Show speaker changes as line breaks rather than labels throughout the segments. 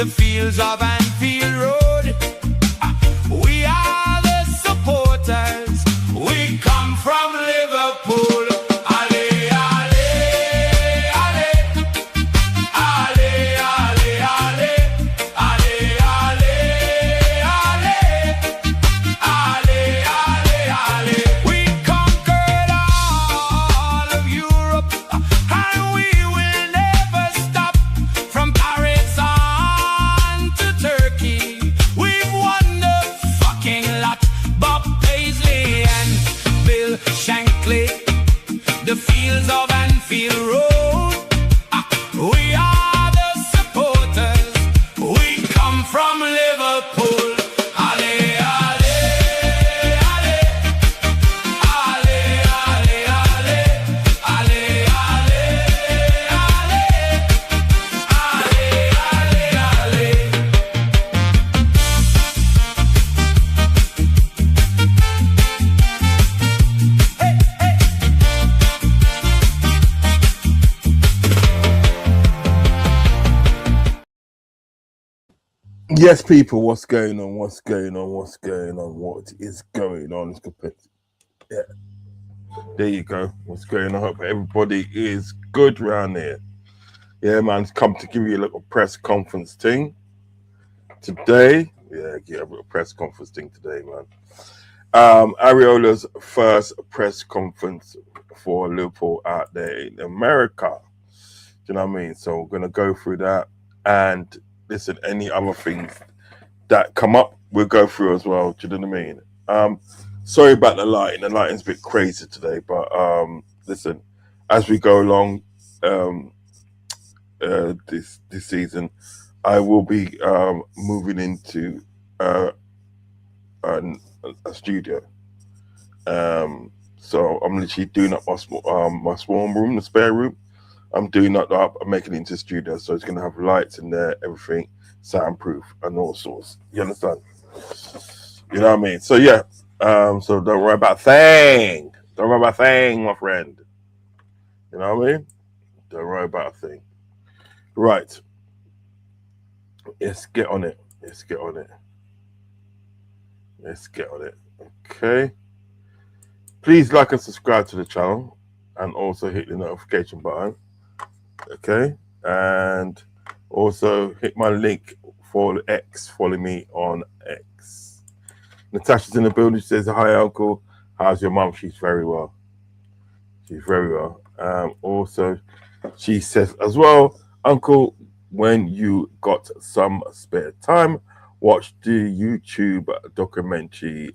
the fields of Anfield Road. We are the supporters. We come from Liverpool. Ale, ale, ale. Ale, ale, ale. Ale, ale, ale. Ale, ale, ale. We conquered all of Europe, and we will never stop. From Paris on to Turkey, we've won the fucking lot. Bob Paisley and Bill Shankly, the fields of Anfield Road. We are the supporters. We come from Liverpool. Ale, ale, ale. Ale, ale, ale. Ale, ale, ale. Ale, ale, ale.
Yes, people, what's going on? What's going on? What's going on? What is going on? Yeah, there you go. What's going on? I hope everybody is good around here. Yeah, man, come to give you a little press conference thing today. Yeah, get a little press conference thing today, man. Iraola's first press conference for Liverpool out there in America. Do you know what I mean? So we're gonna go through that, and listen, any other things that come up, we'll go through as well. Do you know what I mean? Sorry about the lighting. The lighting's a bit crazy today, but listen, as we go along this season, I will be moving into a studio. So I'm literally doing up my small room, the spare room. I'm doing that up. I'm making it into a studio, so it's gonna have lights in there, everything, soundproof, and all sorts. You understand? You know what I mean? So yeah. So don't worry about a thing. Don't worry about a thing, my friend. You know what I mean? Don't worry about a thing. Right. Let's get on it. Let's get on it. Let's get on it. Okay. Please like and subscribe to the channel, and also hit the notification button. Okay. And also hit my link for X. Follow me on X. Natasha's in the building. She says, "Hi, Uncle. How's your mum?" She's very well. She's very well. Also, she says as well, "Uncle, when you got some spare time, watch the YouTube documentary.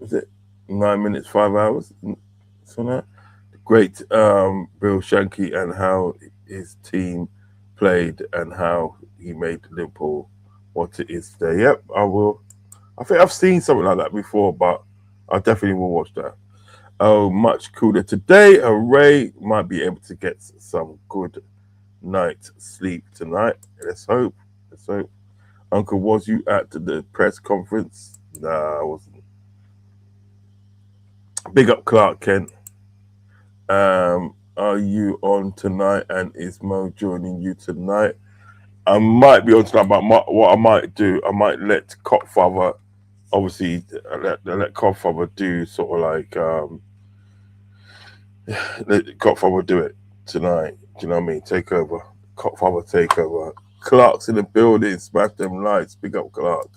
Is it 9 minutes, 5 hours? So that great Bill Shankly and how his team played and how he made Liverpool what it is today." Yep, I will. I think I've seen something like that before, but I definitely will watch that. Oh, much cooler today. Ray might be able to get some good night sleep tonight. Let's hope. Let's hope. Uncle, was you at the press conference? Nah, I wasn't. Big up Clark Kent. Are you on tonight? And is Mo joining you tonight? I might be on tonight, but what I might do, I might let Copfather, obviously, let Copfather do sort of like, let Copfather do it tonight. Do you know what I mean? Take over. Copfather take over. Clark's in the building. Smash them lights. Big up Clark.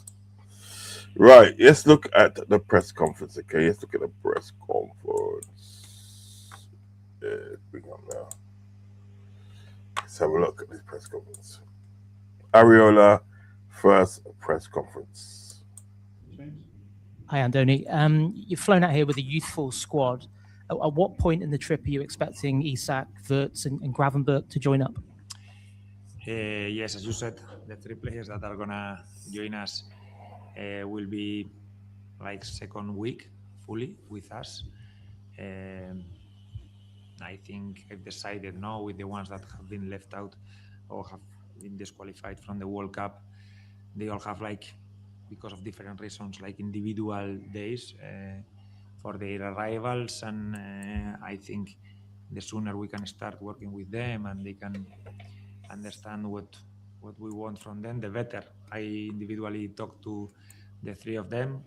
Right, let's look at the press conference, okay? Let's look at the press conference. Bring up now. Let's have a look at this press conference. Iraola, first press conference.
Hi, Andoni. You've flown out here with a youthful squad. At what point in the trip are you expecting Isak, Wirtz, and Gravenberch to join up?
Yes, as you said, the three players that are gonna join us will be like second week fully with us. I think I've decided now with the ones that have been left out or have been disqualified from the World Cup, they all have like, because of different reasons, like individual days for their arrivals, and I think the sooner we can start working with them and they can understand what we want from them, the better. I individually talk to the three of them.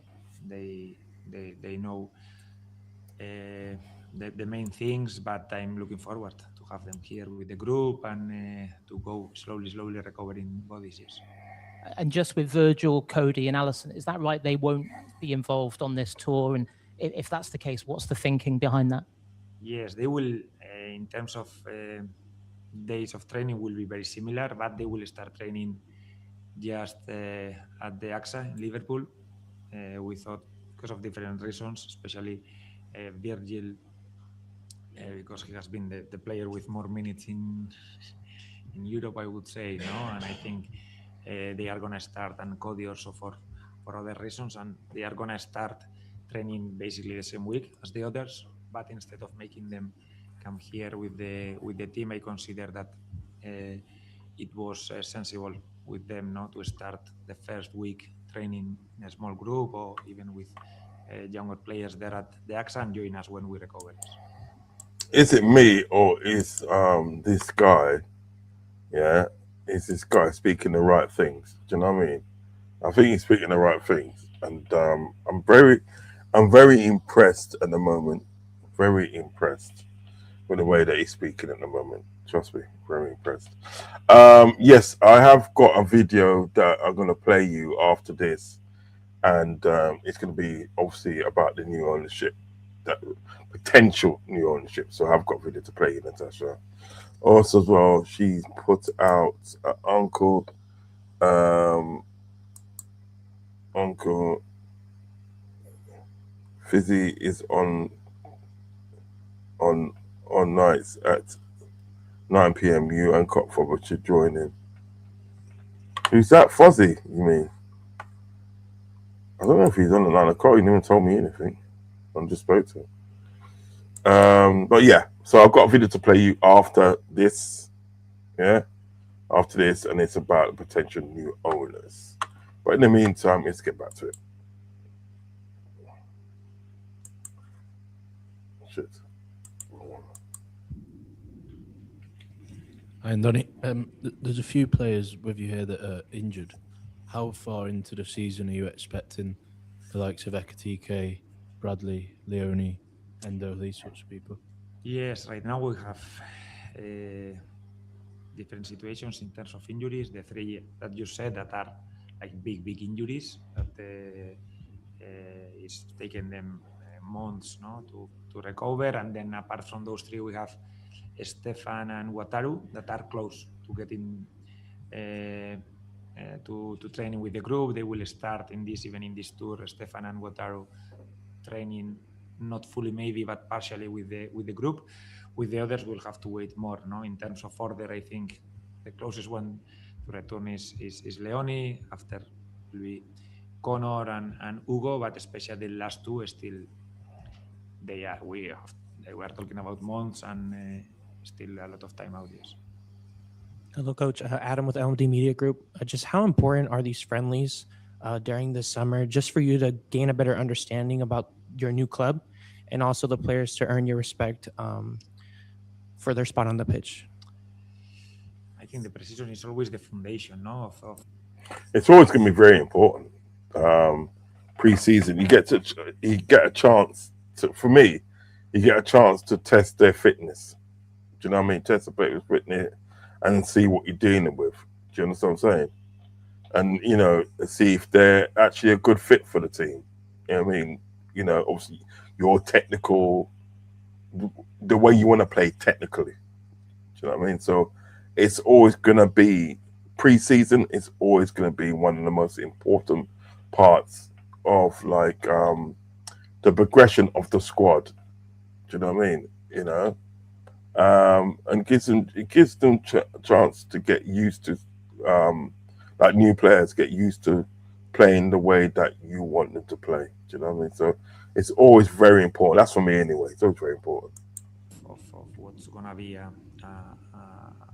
They know the main things, but I'm looking forward to have them here with the group and to go slowly recovering bodies. Yes.
And just with Virgil, Cody, and Allison, is that right? They won't be involved on this tour, and if that's the case, what's the thinking behind that?
Yes, they will. In terms of days of training, will be very similar, but they will start training just at the AXA in Liverpool. We thought because of different reasons, especially Virgil, because he has been the player with more minutes in Europe, I would say, no. And I think they are gonna start, and Cody also for other reasons, and they are gonna start training basically the same week as the others. But instead of making them come here with the team, I consider that it was sensible with them not to start the first week training in a small group or even with younger players there at the AXA and join us when we recover.
Is it me or is this guy? Yeah, is this guy speaking the right things? Do you know what I mean? I think he's speaking the right things, and I'm very impressed at the moment. Very impressed with the way that he's speaking at the moment. Trust me, very impressed. Yes, I have got a video that I'm gonna play you after this, and it's gonna be obviously about the new ownership, that potential new ownership. So I've got a video to play you, Natasha. Also, as well, she's put out um, Uncle Fizzy is on on nights at 9 p.m. You and Cockfobber should join in. Who's that? Fuzzy, you mean? I don't know if he's on the line. I can't even told me anything. I just spoke to him. But yeah, so I've got a video to play you after this. Yeah, after this, and it's about potential new owners. But in the meantime, let's get back to it. Shit.
Hi, Andoni. There's a few players with you here that are injured. How far into the season are you expecting the likes of Ekatike, Bradley, Leone, Endo, these sorts of people?
Yes, right now we have different situations in terms of injuries. The three that you said that are like big injuries that is taking them months, no, to recover. And then apart from those three, we have Stefan and Wataru that are close to getting to training with the group. They will start in this tour. Stefan and Wataru training not fully maybe, but partially with the group. With the others, we'll have to wait more. No, in terms of order, I think the closest one to return is Leone. After will be Connor and Hugo, but especially the last two still we were talking about months and still a lot of time out. Yes.
Hello, Coach. Adam with LMD Media Group. Just how important are these friendlies during the summer, just for you to gain a better understanding about your new club, and also the players to earn your respect for their spot on the pitch?
I think the precision is always the foundation, no?
It's always going to be very important. Pre-season, you get a chance to. For me, you get a chance to test their fitness. Do you know what I mean? Test the player's fitness and see what you're dealing with. Do you understand what I'm saying? And see if they're actually a good fit for the team. You know what I mean? Obviously, your technical, the way you want to play technically. Do you know what I mean? So it's always going to be pre-season. It's always going to be one of the most important parts of the progression of the squad. Do you know what I mean? And it gives them a chance to get used to, like new players get used to playing the way that you want them to play. Do you know what I mean? So it's always very important. That's for me anyway. It's always very important.
Of what's gonna be a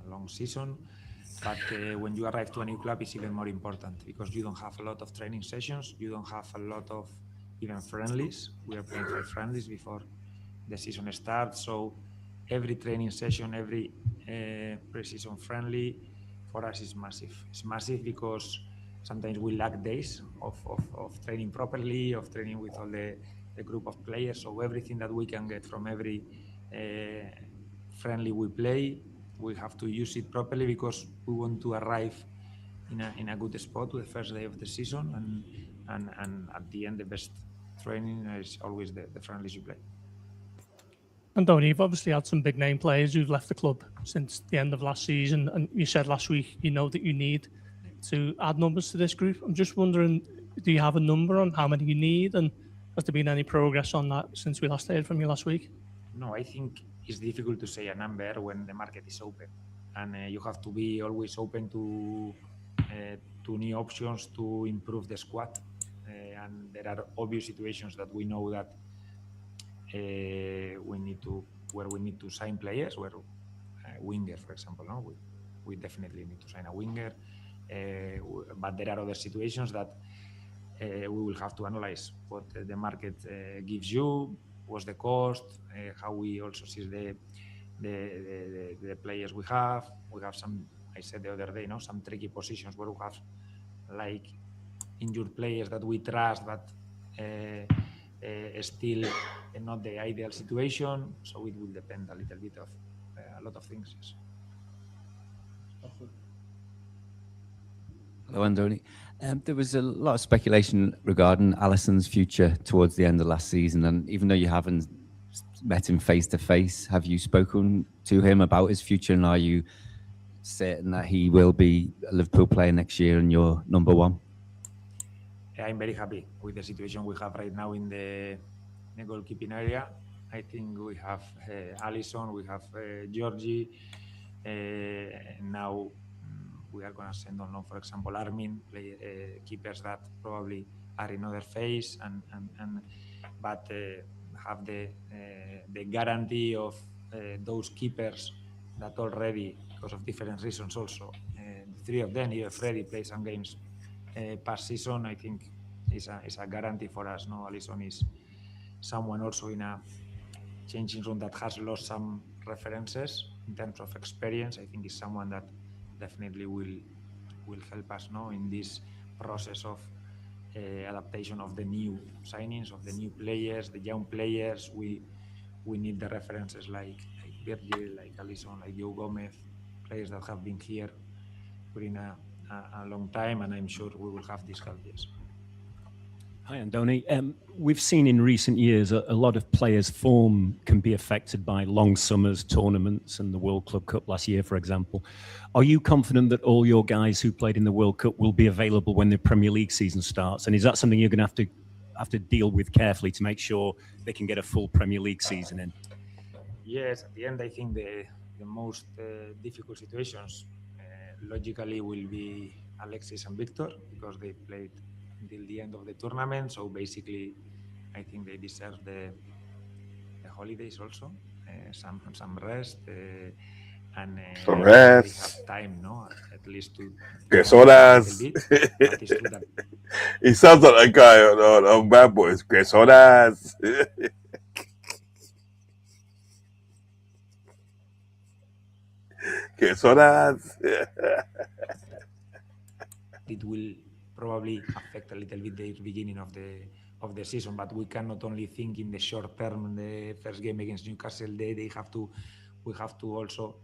long season, but when you arrive to a new club, it's even more important because you don't have a lot of training sessions. You don't have a lot of even friendlies. We are playing 5 friendlies before the season starts, so every training session, every pre-season friendly for us is massive. It's massive because sometimes we lack days of training properly, of training with all the group of players. So everything that we can get from every friendly we play, we have to use it properly because we want to arrive in a good spot to the first day of the season, and at the end the best training is always the friendlies you play.
Andoni, you've obviously had some big name players who've left the club since the end of last season, and you said last week you know that you need to add numbers to this group. I'm just wondering, do you have a number on how many you need, and has there been any progress on that since we last heard from you last week?
No, I think it's difficult to say a number when the market is open, and you have to be always open to new options to improve the squad. And there are obvious situations that we know that we need to sign players, where winger, for example, no, we definitely need to sign a winger. But there are other situations that we will have to analyze what the market gives you, what's the cost, how we also see the players we have. We have some, I said the other day, some tricky positions where we have like injured players that we trust, but still not the ideal situation. So it will depend a little bit of a lot of things. Yes.
Hello, Andoni. There was a lot of speculation regarding Alisson's future towards the end of last season, and even though you haven't met him face to face, have you spoken to him about his future, and are you certain that he will be a Liverpool player next year and your number one?
I'm very happy with the situation we have right now in the goalkeeping area. I think we have Alisson, we have Georgie. Now we are going to send on loan, for example, Armin, keepers that probably are in other phase, but have the guarantee of those keepers that already, because of different reasons also, the three of them, either Freddy played some games past season, I think is a guarantee for us. No, Alisson is someone also in a changing room that has lost some references in terms of experience. I think is someone that definitely will help us in this process of adaptation of the new signings, of the new players, the young players. We need the references like Virgil, like Alisson, like Joe Gomez, players that have been here during a long time, and I'm sure we will have this help. Yes.
Hi, Andoni. We've seen in recent years a lot of players' form can be affected by long summers, tournaments, and the World Club Cup last year, for example. Are you confident that all your guys who played in the World Cup will be available when the Premier League season starts? And is that something you're going to have to deal with carefully to make sure they can get a full Premier League season in?
Yes, at the end, I think the most difficult situations logically will be Alexis and Victor, because they played until the end of the tournament. So basically, I think they deserve the holidays also, some rest, and they have time, at least to
get horas.
But it's true that
He sounds like a guy on Bad Boys. Get horas. Get horas.
it will probably affect a little bit the beginning of the season, but we cannot only think in the short term. The first game against Newcastle, we have to also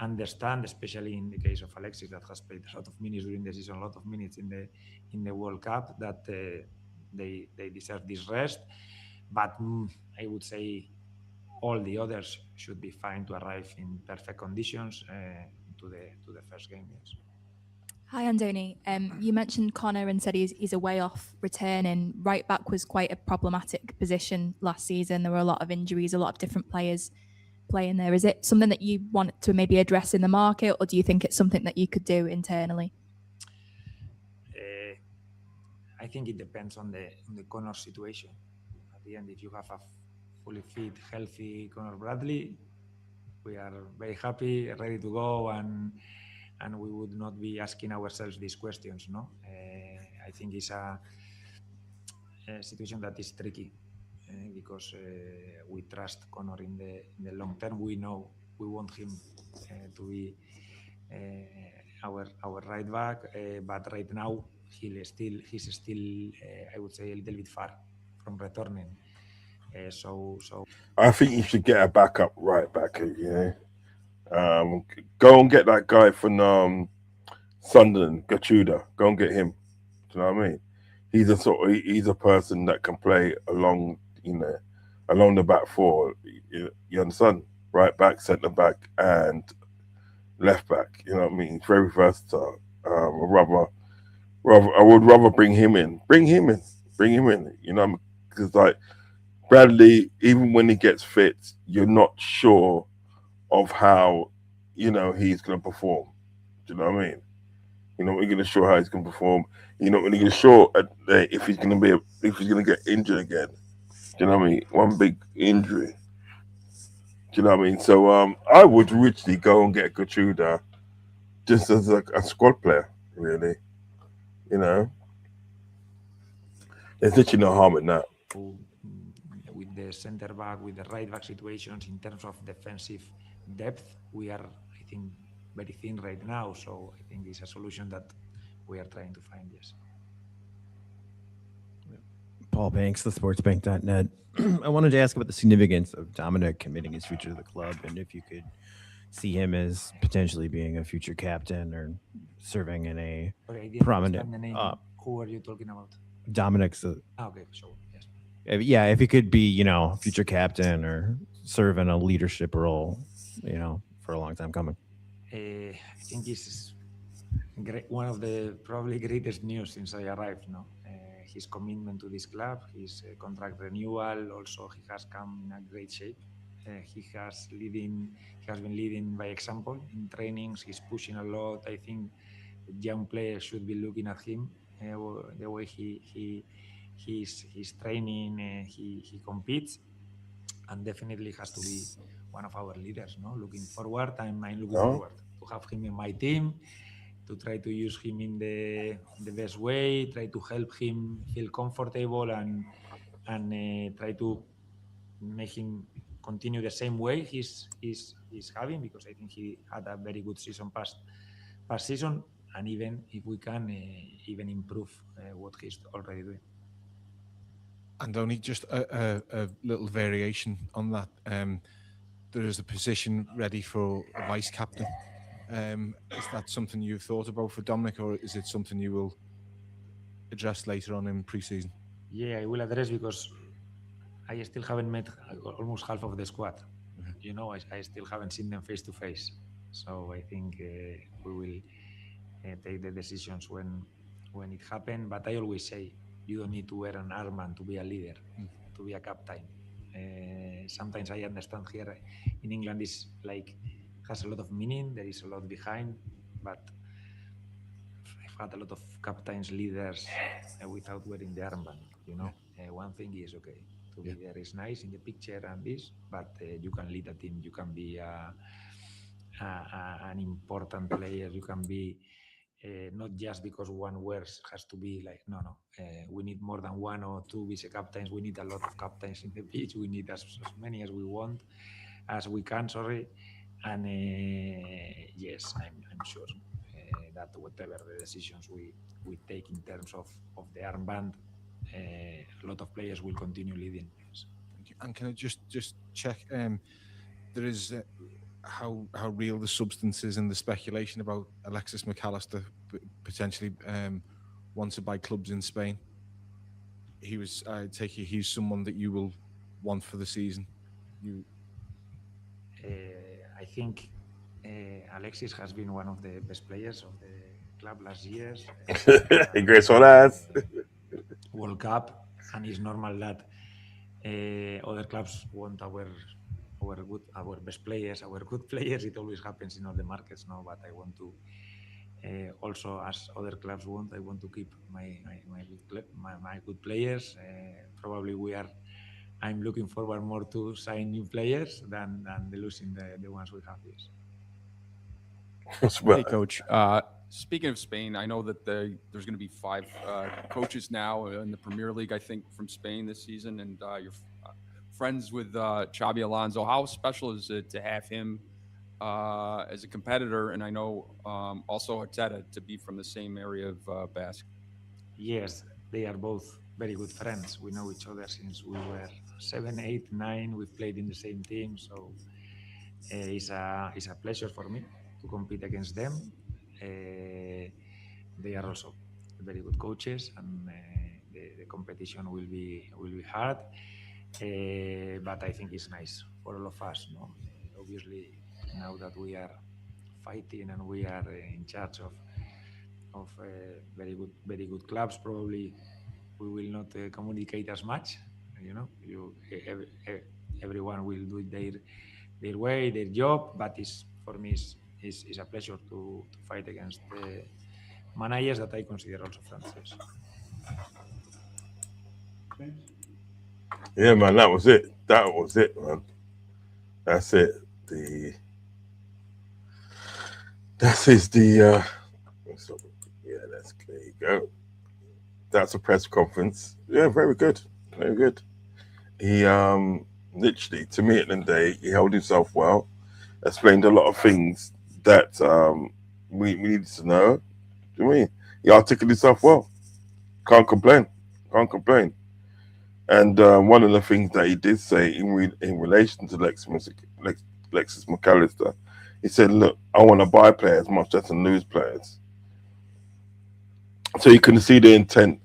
understand, especially in the case of Alexis, that has played a lot of minutes during the season, a lot of minutes in the World Cup, that they deserve this rest. But I would say all the others should be fine to arrive in perfect conditions to the first game. Yes.
Hi, Andoni. You mentioned Connor and said he's a way off returning. Right back was quite a problematic position last season. There were a lot of injuries, a lot of different players playing there. Is it something that you want to maybe address in the market, or do you think it's something that you could do internally?
I think it depends on the Connor situation. At the end, if you have a fully fit, healthy Connor Bradley, we are very happy, ready to go, and we would not be asking ourselves these questions. I think it's a situation that is tricky because we trust Connor in the long term. We know we want him to be our right back, but right now he's still I would say a little bit far from returning. So
I think you should get a backup right back. Go and get that guy from Sunderland, Gachuda. Go and get him. Do you know what I mean? He's a person that can play along the back four. You understand? Right back, centre back, and left back. You know what I mean? Very versatile. I would rather bring him in. Bring him in. Bring him in. You know, because like Bradley, even when he gets fit, you're not sure of how he's going to perform. Do you know what I mean? You're not really going to sure how he's going to perform. You're not really sure if he's going to get injured again. Do you know what I mean? One big injury. Do you know what I mean? So I would richly go and get Gachuda just as a squad player, really. You know, there's literally no harm in that.
with the center back, with the right back situations in terms of defensive depth, we are, I think, very thin right now. So I think it's a solution that we are trying to find. Yes.
Paul Banks, thesportsbank.net. I wanted to ask about the significance of Dominic committing his future to the club, and if you could see him as potentially being a future captain or serving in a
Sorry, I didn't
prominent.
understand the name. Who are you talking about?
Dominic's.
Okay, so yes.
Yeah, if he could be, future captain or serve in a leadership role, for a long time coming.
I think it's one of the probably greatest news since I arrived. No, his commitment to this club, his contract renewal. Also, he has come in a great shape. He has been leading by example in trainings. He's pushing a lot. I think young players should be looking at him. The way he's training, he competes, and definitely has to be one of our leaders. No, looking forward, I'm looking forward to have him in my team, to try to use him in the best way, try to help him feel comfortable, and try to make him continue the same way he's having, because I think he had a very good season past season, and even if we can even improve what he's already doing.
Andoni, just a little variation on that. There is a position ready for a vice captain. Is that something you've thought about for Dominic, or is it something you will address later on in pre-season?
Yeah, I will address, because I still haven't met almost half of the squad. I still haven't seen them face to face. So I think we will take the decisions when it happens. But I always say, you don't need to wear an armband to be a leader, to be a captain. Sometimes I understand here in England is like has a lot of meaning. There is a lot behind, but I've had a lot of captains, leaders without wearing the armband. One thing is okay to be there is nice in the picture and this, but you can lead a team. You can be an important player. You can be not just because one wears has to be like no. We need more than one or two vice captains. We need a lot of captains in the pitch. We need as many as we want, as we can. Sorry, and yes, I'm sure that whatever the decisions we take in terms of the armband, a lot of players will continue leading. Yes.
Thank you. And can I just check? There is how real the substance is in the speculation about Alexis McAllister potentially wanted by clubs in Spain. I take it he's someone that you will want for the season.
I think Alexis has been one of the best players of the club last years.
Grace Horas.
World Cup, and it's normal that other clubs want our best players, our good players. It always happens in all the markets, no. But I want to also, as other clubs want, I want to keep my good players. Probably I'm looking forward more to sign new players than losing the ones we have. Yes.
Hey, Coach. Speaking of Spain, I know that there's going to be 5 coaches now in the Premier League, I think, from Spain this season, and you're friends with Xabi Alonso. How special is it to have him as a competitor, and I know also Arteta to be from the same area of Basque.
Yes, they are both very good friends. We know each other since we were 7, 8, 9. We've played in the same team, so it's a pleasure for me to compete against them. They are also very good coaches, and the competition will be hard. But I think it's nice for all of us. No, obviously now that we are fighting and we are in charge of very good clubs, probably we will not communicate as much. You know, everyone will do their way, their job. But for me is a pleasure to fight against managers that I consider also friends.
Yeah, man, that was it. That was it, man. That's it. Yeah, there you go. That's a press conference. Yeah, very good. Very good. He literally, to me at the end of the day, he held himself well, explained a lot of things that we needed to know. Do you know what I mean? He articulated himself well. Can't complain. Can't complain. And one of the things that he did say in relation to Alexis McAllister, he said, look, I want to buy players much less than lose players. So you can see the intent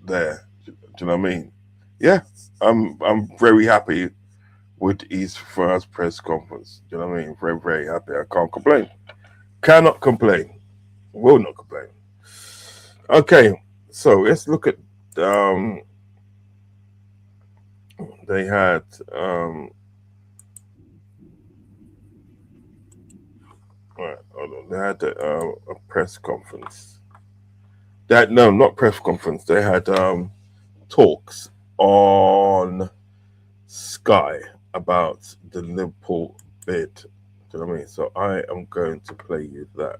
there. Do you know what I mean? Yeah, I'm very happy with his first press conference. Do you know what I mean? Very, very happy. I can't complain. Cannot complain. Will not complain. Okay, so let's look at they had right, hold on. They had a press conference. No, not press conference. They had talks on Sky about the Liverpool bid. Do you know what I mean? So I am going to play you that.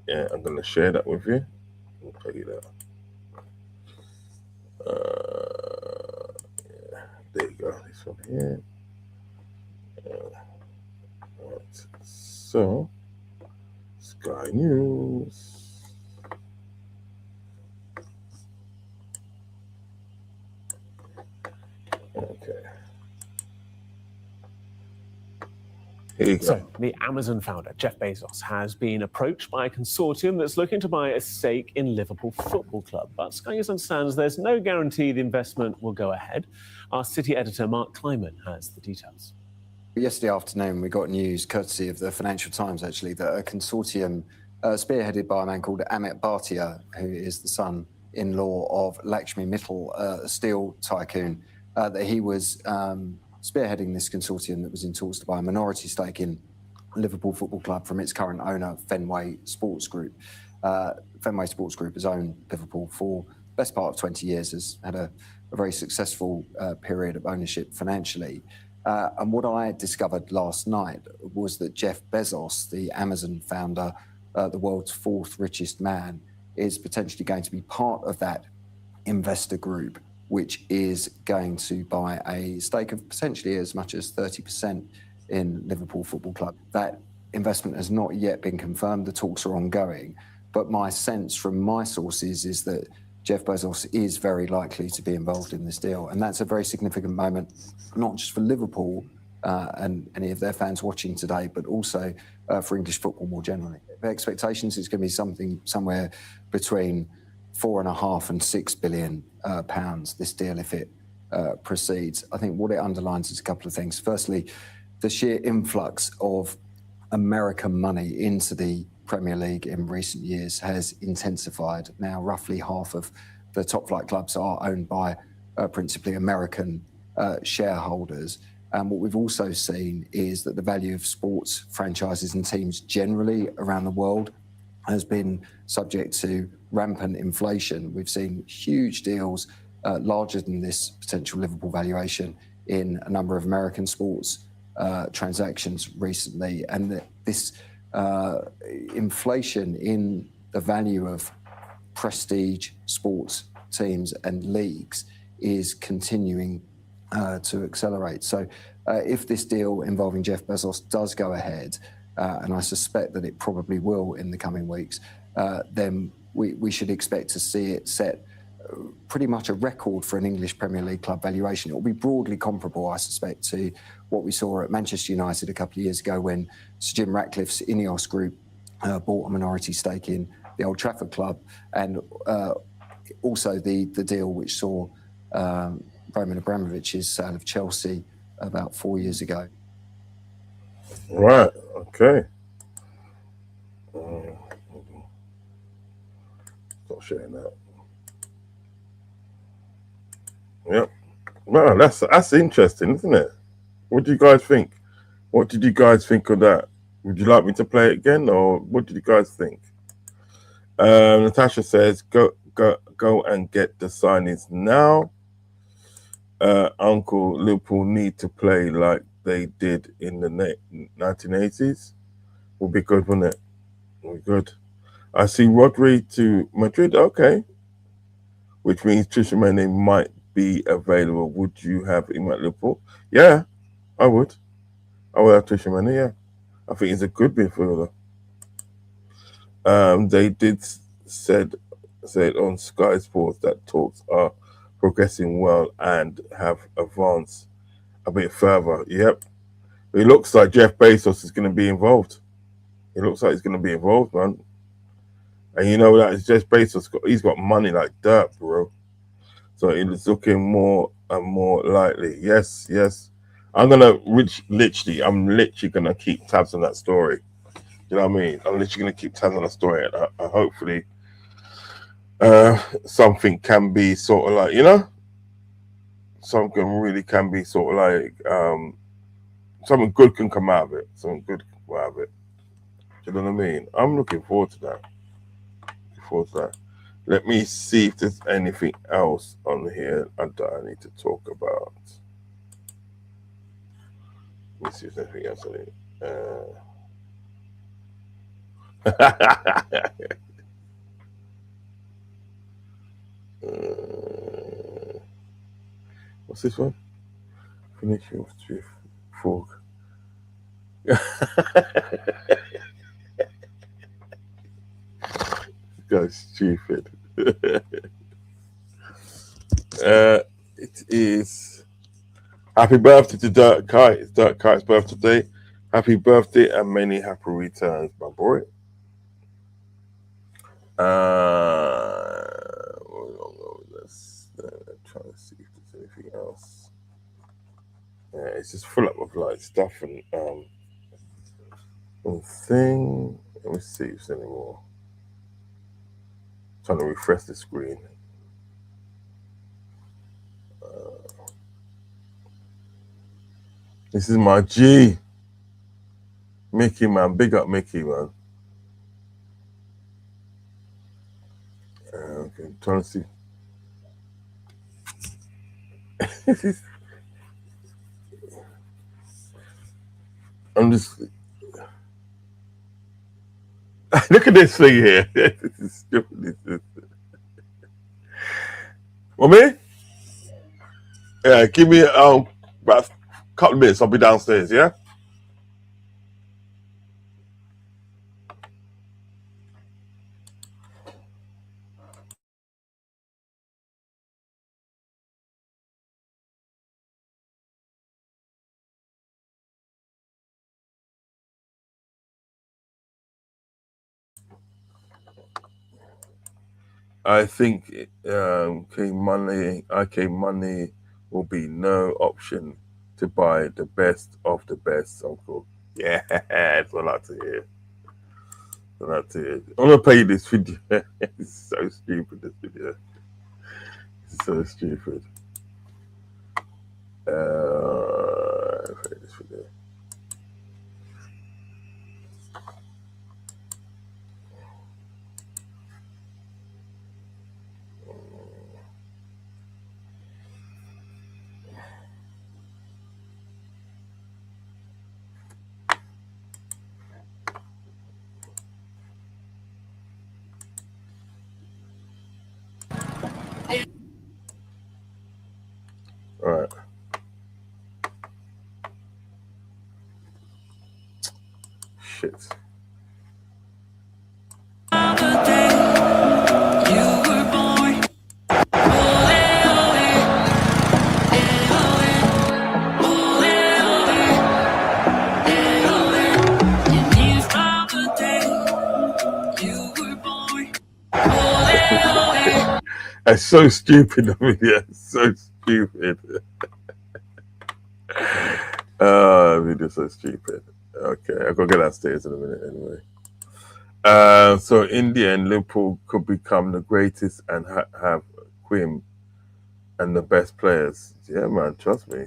Yeah, I'm going to share that with you. I'll play you that. Yeah, there you go. This one here. Right. So, Sky News. Okay.
So, the Amazon founder, Jeff Bezos, has been approached by a consortium that's looking to buy a stake in Liverpool Football Club. But Sky News understands there's no guarantee the investment will go ahead. Our city editor, Mark Kleiman, has the details.
Yesterday afternoon, we got news, courtesy of the Financial Times, actually, that a consortium spearheaded by a man called Amit Bhatia, who is the son-in-law of Lakshmi Mittal, a steel tycoon, that he was spearheading this consortium that was in talks to buy a minority stake in Liverpool Football Club from its current owner, Fenway Sports Group. Fenway Sports Group has owned Liverpool for the best part of 20 years, has had a very successful period of ownership financially. And what I discovered last night was that Jeff Bezos, the Amazon founder, the world's fourth richest man, is potentially going to be part of that investor group, which is going to buy a stake of potentially as much as 30% in Liverpool Football Club. That investment has not yet been confirmed. The talks are ongoing. But my sense from my sources is that Jeff Bezos is very likely to be involved in this deal. And that's a very significant moment, not just for Liverpool and any of their fans watching today, but also for English football more generally. The expectations is going to be something somewhere between 4.5 and 6 billion pounds, this deal, if it proceeds. I think what it underlines is a couple of things. Firstly, the sheer influx of American money into the Premier League in recent years has intensified. Now, roughly half of the top flight clubs are owned by principally American shareholders. And what we've also seen is that the value of sports franchises and teams generally around the world has been subject to rampant inflation. We've seen huge deals larger than this potential Liverpool valuation in a number of American sports transactions recently. And this inflation in the value of prestige sports teams and leagues is continuing to accelerate. So if this deal involving Jeff Bezos does go ahead, and I suspect that it probably will in the coming weeks, then we should expect to see it set pretty much a record for an English Premier League club valuation. It will be broadly comparable, I suspect, to what we saw at Manchester United a couple of years ago when Sir Jim Ratcliffe's Ineos group bought a minority stake in the Old Trafford club, and also the deal which saw Roman Abramovich's sale of Chelsea about 4 years ago.
Right, okay. Stop sharing that. Yep. Wow, that's interesting, isn't it? What do you guys think? What did you guys think of that? Would you like me to play it again, or what did you guys think? Natasha says, go and get the signings now. Uncle, Liverpool need to play like they did in the 1980s. Would be good, wouldn't it? Would be good. I see Rodri to Madrid. Okay. Which means Tchouaméni might be available. Would you have him at Liverpool? Yeah, I would. I would have Tchouaméni, yeah. I think he's a good midfielder. They did said on Sky Sports that talks are progressing well and have advanced a bit further. Yep. It looks like Jeff Bezos is going to be involved. It looks like he's going to be involved, man. And you know that Jeff Bezos he's got money like dirt, bro. So it's looking more and more likely. Yes, yes. I'm literally gonna keep tabs on that story. You know what I mean? I'm literally gonna keep tabs on the story, and hopefully, something can be sort of like, you know, something really can be sort of like, something good can come out of it. Something good can come out of it. You know what I mean? I'm looking forward to that. Let me see if there's anything else on here that I need to talk about. Let me see if there's anything else on it. What's this one? Finishing with fork. Guy's stupid. It is happy birthday to Dirk Kite. It's Dirk Kite's birthday today. Happy birthday and many happy returns, my boy. Let's try to see if there's anything else. Yeah, it's just full up of like stuff and thing. Let me see if there's any more. Trying to refresh the screen. This is my G. Mickey, man. Big up Mickey, man. Okay, I'm trying to see. I'm just... Look at this thing here. This is stupid. What, me? Yeah, give me about a couple of minutes. I'll be downstairs, yeah? I think IK Money will be no option to buy the best of the best, Uncle. Yeah, that's what I like to hear. I'm gonna play you this video. It's so stupid, this video. It's so stupid. Play this video. All right. It's so stupid. I mean, yeah, it's so stupid. Video's so stupid. Okay, I'll go get downstairs in a minute anyway. So in the end, Liverpool could become the greatest and have Quim and the best players. Yeah, man, trust me.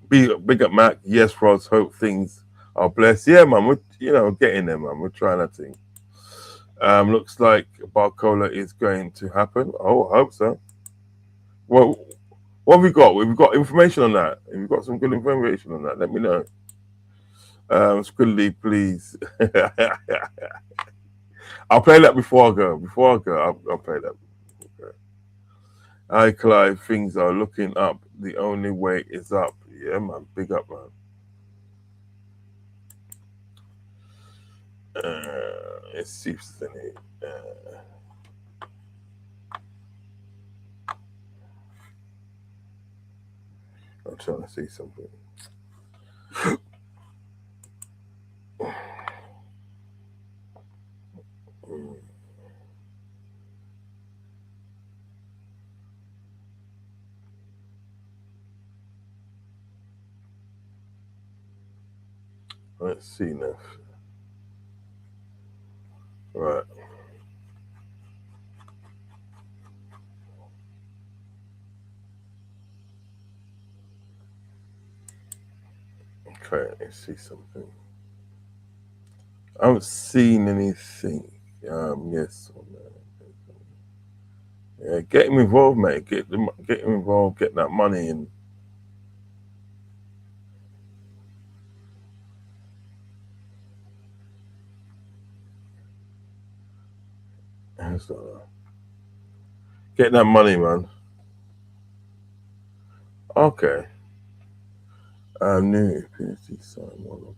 Big up Mac. Yes, Ross. Hope things are blessed. Yeah, man. We're getting there, man. We're trying that thing. Looks like Barcola is going to happen. Oh, I hope so. Well, what have we got? We've got information on that. If you've got some good information on that, let me know. Squiddly, please. I'll play that before I go. I'll play that. Okay. Hi, Clive. Things are looking up. The only way is up. Yeah, man. Big up, man. Let's see if there's any. I'm trying to see something. Let's see now. Right. Okay, let's see something. I haven't seen anything. Yes or no. Yeah, get him involved, mate. Get him involved. Get that money in. Get that money, man. Okay. New PSG sign one of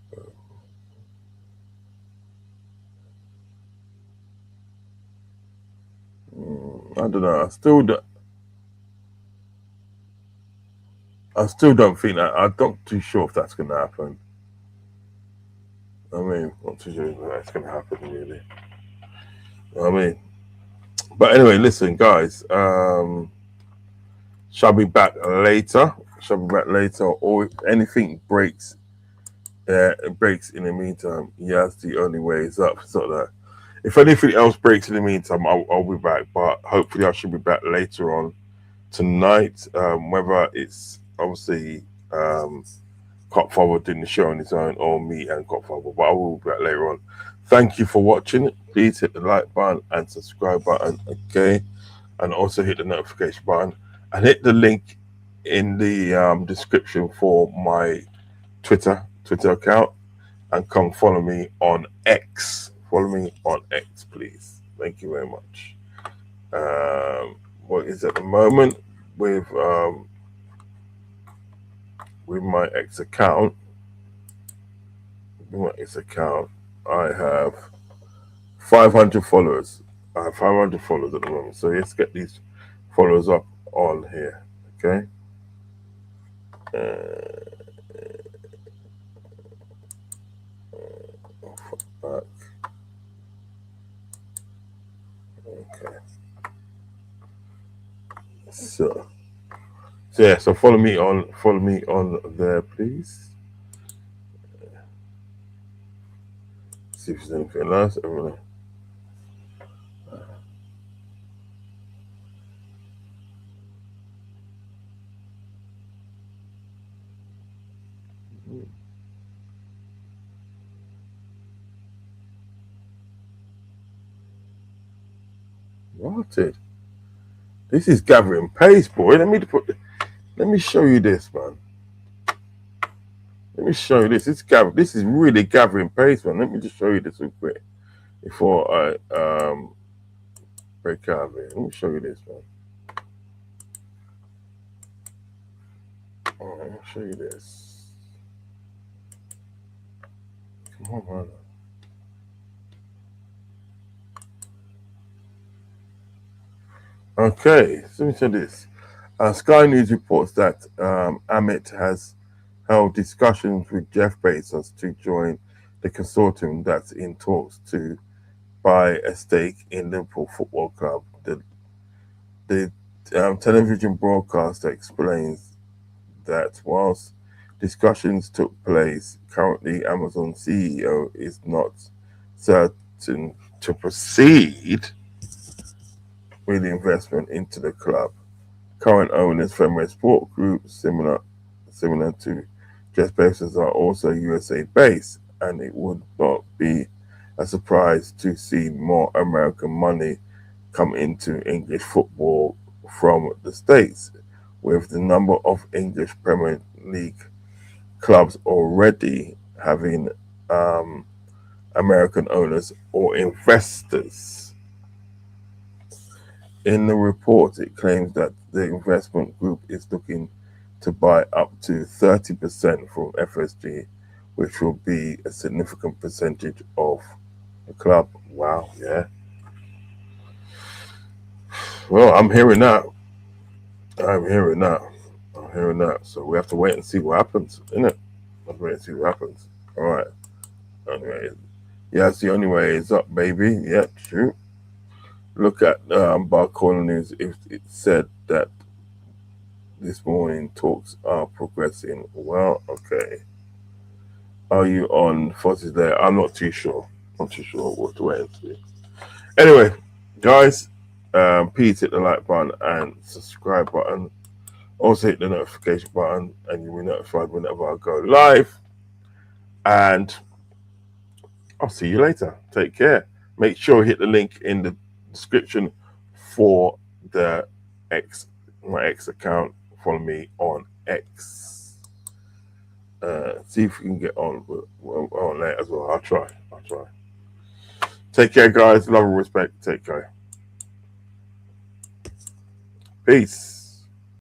I don't know. I still don't think that. I'm not too sure if that's going to happen. I mean, not too sure if that's going to happen, really. I mean, but anyway, listen, guys. Shall be back later. Or if anything breaks, it breaks in the meantime. Yes, the only way is up. So that if anything else breaks in the meantime, I'll be back. But hopefully, I should be back later on tonight. Whether it's obviously Copfather doing the show on his own, or me and Copfather, but I will be back later on. Thank you for watching. Please hit the like button and subscribe button, okay? And also hit the notification button and hit the link in the description for my Twitter account, and come follow me on X. Follow me on X, please. Thank you very much. What is at the moment with my X account? I have 500 followers. I have 500 followers at the moment. So let's get these followers up on here. Okay. Back. Okay. So yeah. So follow me on there, please. See if there's anything else. Rotted. This is gathering pace, boy. Let me show you this, man. Let me show you this. This is really gathering pace, man. Let me just show you this real quick before I break out of here. Let me show you this, man. All right, I'll show you this. Come on, man. Okay, so let me say this. Sky News reports that Amit has held discussions with Jeff Bezos to join the consortium that's in talks to buy a stake in Liverpool Football Club. The The television broadcaster explains that whilst discussions took place, currently Amazon CEO is not certain to proceed with the investment into the club. Current owners, Fenway Sport Group, similar to Jeff Bezos, are also USA based, and it would not be a surprise to see more American money come into English football from the States, with the number of English Premier League clubs already having American owners or investors. In the report, it claims that the investment group is looking to buy up to 30% from FSG, which will be a significant percentage of the club. Wow, yeah. Well, I'm hearing that. So we have to wait and see what happens, innit? Let's wait and see what happens. All right. Anyway, yeah, it's the only way is up, baby. Yeah, true. Look at Bar Corner News. It said that this morning talks are progressing. Well, okay. Are you on Fozzie's there? I'm not too sure. Not too sure what to wait and see. Anyway, guys, please hit the like button and subscribe button. Also hit the notification button and you'll be notified whenever I go live. And I'll see you later. Take care. Make sure you hit the link in the description for the my X account. Follow me on X. See if we can get on that as well. I'll try. Take care, guys. Love and respect. Take care. Peace.